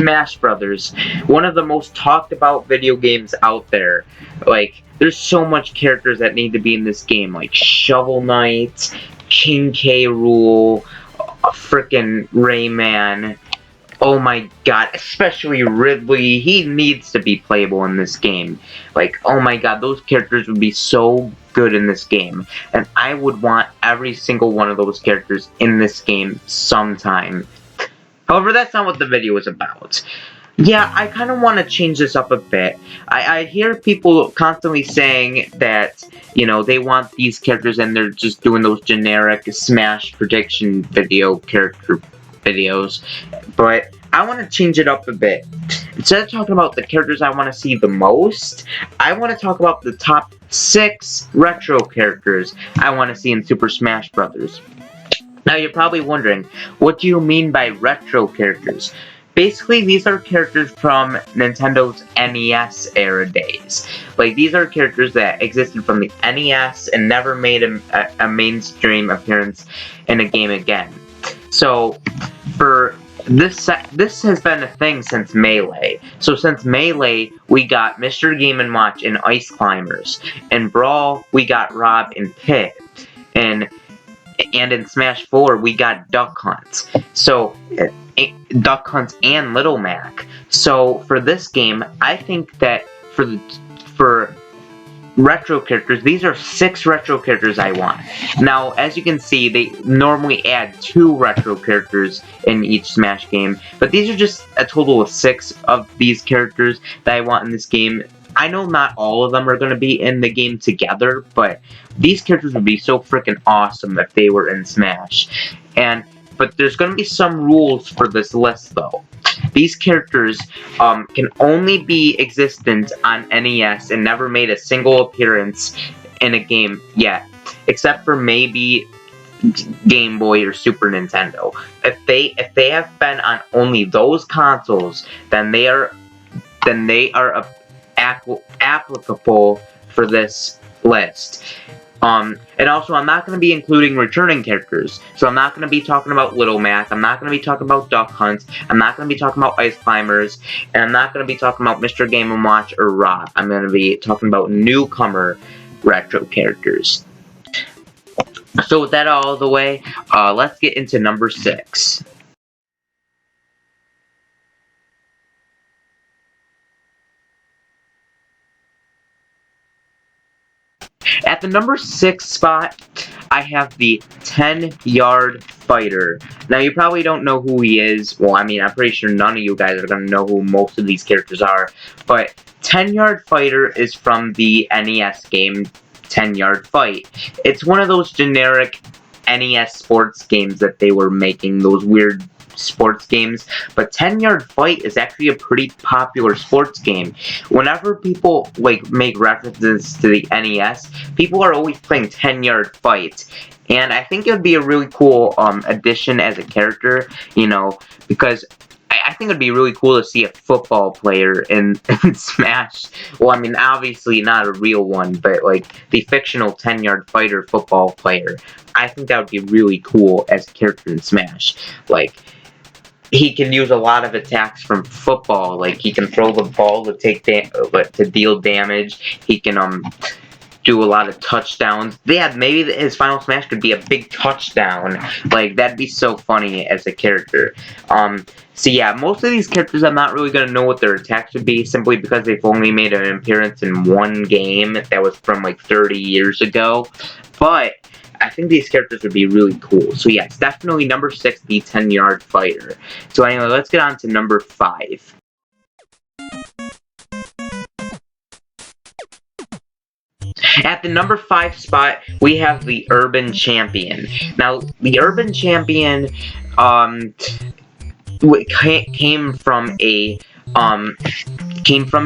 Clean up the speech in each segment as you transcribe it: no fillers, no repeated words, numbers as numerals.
Smash Brothers, one of the most talked about video games out there. Like, there's so much characters that need to be in this game, like Shovel Knight, King K. Rool, frickin' Rayman. Oh my god, especially Ridley, he needs to be playable in this game. Like, oh my god, those characters would be so good in this game. And I would want every single one of those characters in this game sometime. However, that's not what the video is about. Yeah, I kind of want to change this up a bit. I hear people constantly saying that, you know, they want these characters and they're just doing those generic Smash prediction character videos, but I want to change it up a bit. Instead of talking about the characters I want to see the most, I want to talk about the top 6 retro characters I want to see in Super Smash Bros. Now you're probably wondering, what do you mean by retro characters? Basically, these are characters from Nintendo's NES era days. Like, these are characters that existed from the NES and never made a mainstream appearance in a game again. So, for this has been a thing since Melee. So since Melee, we got Mr. Game & Watch and Ice Climbers. In Brawl, we got Rob and Pit. And in Smash 4, we got Duck Hunt. So, Duck Hunt and Little Mac. So, for this game, I think that for retro characters, these are 6 retro characters I want. Now, as you can see, they normally add 2 retro characters in each Smash game, but these are just a total of 6 of these characters that I want in this game. I know not all of them are going to be in the game together, but these characters would be so freaking awesome if they were in Smash. But there's going to be some rules for this list, though. These characters can only be existent on NES and never made a single appearance in a game yet, except for maybe Game Boy or Super Nintendo. If they have been on only those consoles, then they are applicable for this list. And also, I'm not going to be including returning characters. So I'm not going to be talking about Little Mac, I'm not going to be talking about Duck Hunt, I'm not going to be talking about Ice Climbers, and I'm not going to be talking about Mr. Game & Watch or Rob. I'm going to be talking about newcomer retro characters. So with that out of the way, let's get into number 6. At the number 6 spot, I have the 10-Yard Fighter. Now, you probably don't know who he is. Well, I mean, I'm pretty sure none of you guys are going to know who most of these characters are. But 10-Yard Fighter is from the NES game 10-Yard Fight. It's one of those generic NES sports games that they were making, those weird sports games, but 10-Yard Fight is actually a pretty popular sports game. Whenever people make references to the NES, people are always playing 10-Yard Fight, and I think it would be a really cool addition as a character, you know, because I think it'd be really cool to see a football player in Smash. Well, I mean, obviously not a real one, but like the fictional 10-Yard Fighter football player. I think that would be really cool as a character in Smash. Like, he can use a lot of attacks from football. Like, he can throw the ball to deal damage. He can do a lot of touchdowns. Yeah, maybe his final Smash could be a big touchdown. Like, that'd be so funny as a character. So yeah, most of these characters I'm not really gonna know what their attacks would be, simply because they've only made an appearance in one game that was from like 30 years ago. But I think these characters would be really cool. So yes, definitely number 6, the 10-Yard Fighter. So anyway, let's get on to number 5. At the number 5 spot, we have the Urban Champion. Now, the Urban Champion came from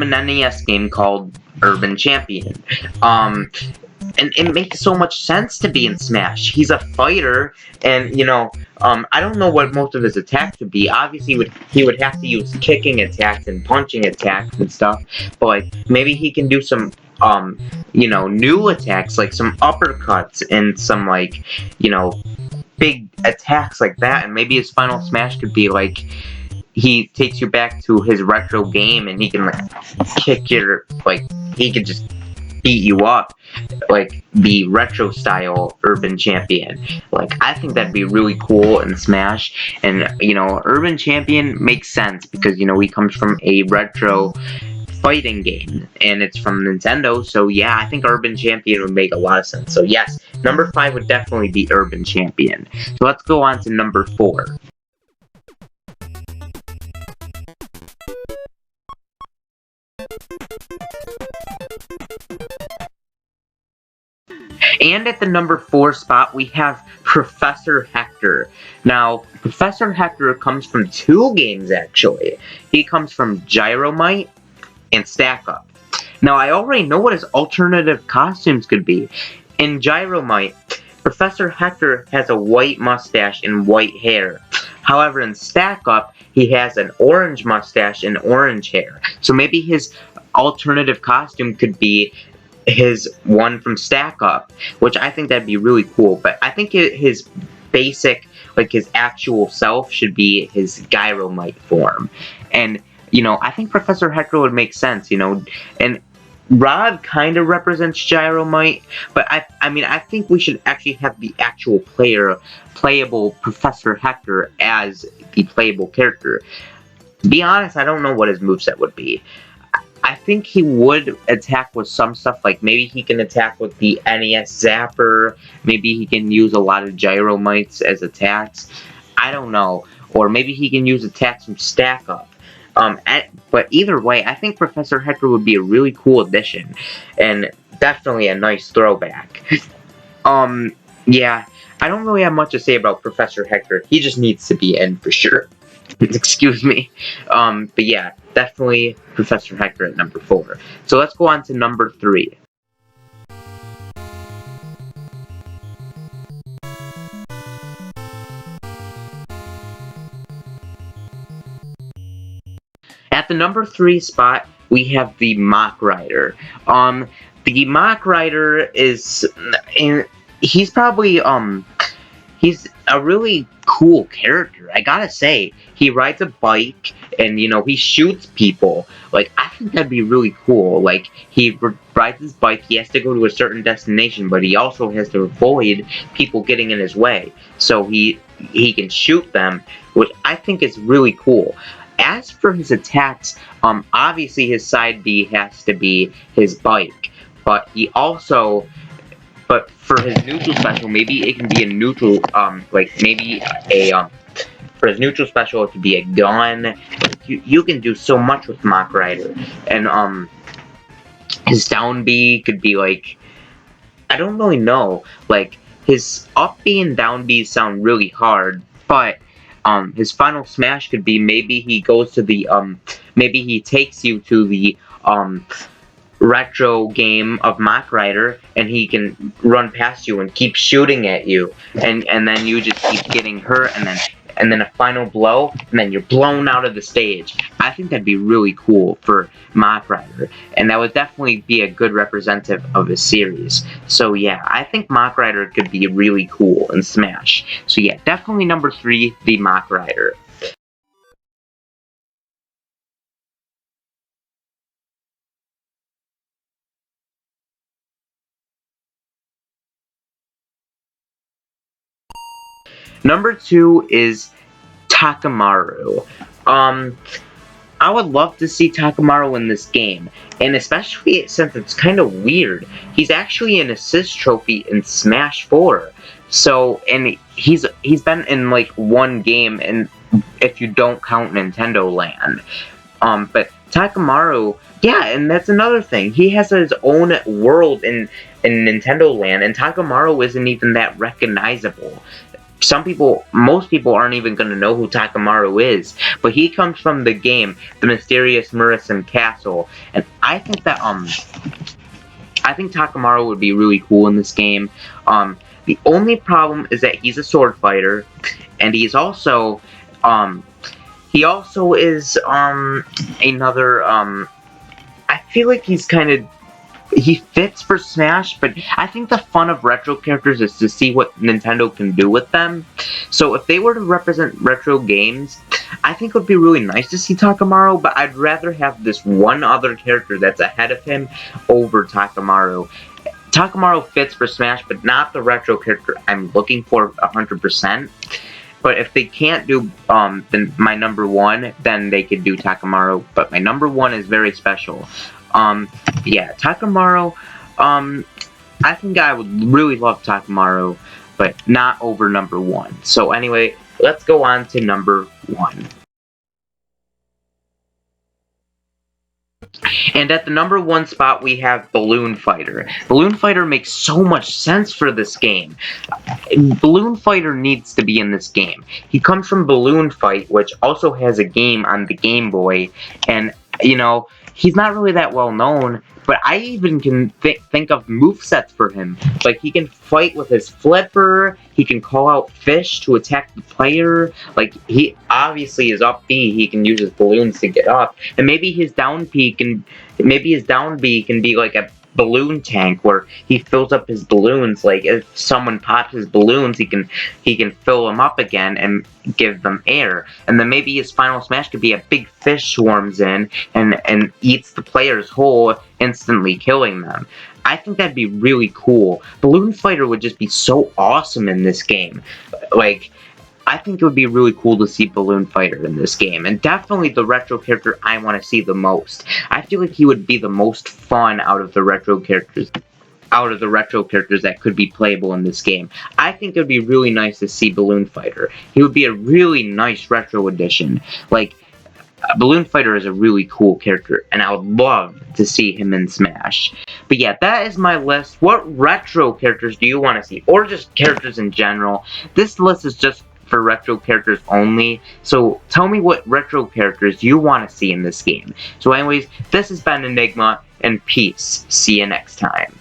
an NES game called Urban Champion. And it makes so much sense to be in Smash. He's a fighter, and, you know, I don't know what most of his attacks would be. Obviously, he would have to use kicking attacks and punching attacks and stuff, but, like, maybe he can do some, you know, new attacks, like some uppercuts and some, like, you know, big attacks like that, and maybe his final Smash could be, like, he takes you back to his retro game, and he can like kick your he can just beat you up, like the retro style urban champion. Like I think that'd be really cool in Smash. And urban champion makes sense because he comes from a retro fighting game and it's from Nintendo. So yeah, I think urban champion would make a lot of sense. So yes, number 5 would definitely be urban champion. So let's go on to number 4. And at the number 4 spot, we have Professor Hector. Now, Professor Hector comes from 2 games, actually. He comes from Gyromite and Stack Up. Now, I already know what his alternative costumes could be. In Gyromite, Professor Hector has a white mustache and white hair. However, in Stack Up, he has an orange mustache and orange hair. So maybe his alternative costume could be his one from Stack Up, which I think that'd be really cool. But I think his basic, his actual self should be his Gyromite form. And, I think Professor Hector would make sense, and Rod kind of represents Gyromite, but I think we should actually have the actual playable Professor Hector as the playable character. To be honest, I don't know what his moveset would be. I think he would attack with some stuff, like maybe he can attack with the NES Zapper, maybe he can use a lot of Gyromites as attacks, I don't know, or maybe he can use attacks from Stack Up. But either way, I think Professor Hector would be a really cool addition, and definitely a nice throwback. Yeah, I don't really have much to say about Professor Hector, he just needs to be in for sure. Excuse me. But yeah, definitely Professor Hector at number 4. So let's go on to number 3. At the number 3 spot, we have the Mach Rider. The Mach Rider is, he's probably, he's a really cool character, I gotta say. He rides a bike, and, he shoots people. Like, I think that'd be really cool. Like, he rides his bike, he has to go to a certain destination, but he also has to avoid people getting in his way. So he can shoot them, which I think is really cool. As for his attacks, obviously his side B has to be his bike, but he also, but for his neutral special, maybe it can be a neutral, maybe a, for his neutral special, it could be a gun. You can do so much with Mach Rider, and, his down B could be, I don't really know, his up B and down B sound really hard, but his final smash could be maybe he goes to the, maybe he takes you to the, retro game of Mach Rider, and he can run past you and keep shooting at you, and then you just keep getting hurt, and then a final blow, and then you're blown out of the stage. I think that'd be really cool for Mach Rider, and that would definitely be a good representative of his series. So yeah, I think Mach Rider could be really cool in Smash. So yeah, definitely number 3, the Mach Rider. Number 2 is Takamaru. I would love to see Takamaru in this game, and especially since it's kind of weird. He's actually an assist trophy in Smash 4. So, and he's been in one game, and if you don't count Nintendo Land. But Takamaru, yeah, and that's another thing. He has his own world in Nintendo Land, and Takamaru isn't even that recognizable. Most people aren't even going to know who Takamaru is, but he comes from the game, The Mysterious Murison Castle, and I think that, I think Takamaru would be really cool in this game. The only problem is that he's a sword fighter, and he's also, he also is, another, I feel like he's kind of, he fits for Smash, but I think the fun of retro characters is to see what Nintendo can do with them. So if they were to represent retro games, I think it would be really nice to see Takamaru, but I'd rather have this one other character that's ahead of him over Takamaru. Takamaru fits for Smash, but not the retro character I'm looking for 100%. But if they can't do then my number one, then they could do Takamaru. But my number one is very special. Yeah, Takamaru. I think I would really love Takamaru, but not over number one. So anyway, let's go on to number one. And at the number one spot, we have Balloon Fighter. Balloon Fighter makes so much sense for this game. Balloon Fighter needs to be in this game. He comes from Balloon Fight, which also has a game on the Game Boy, and, you know, he's not really that well known, but I even can think of movesets for him. Like, he can fight with his flipper, he can call out fish to attack the player, like, he obviously is up B, he can use his balloons to get up, and maybe his down B can be like a balloon tank where he fills up his balloons. Like, if someone pops his balloons, he can fill them up again and give them air. And then maybe his final smash could be a big fish swarms in and eats the players whole, instantly killing them. I think that'd be really cool. Balloon Fighter would just be so awesome in this game. Like, I think it would be really cool to see Balloon Fighter in this game, and definitely the retro character I want to see the most. I feel like he would be the most fun out of the retro characters that could be playable in this game. I think it would be really nice to see Balloon Fighter. He would be a really nice retro addition. Like, Balloon Fighter is a really cool character, and I would love to see him in Smash. But yeah, that is my list. What retro characters do you want to see? Or just characters in general? This list is just for retro characters only, so tell me what retro characters you want to see in this game. So anyways, this has been Enigma, and peace. See you next time.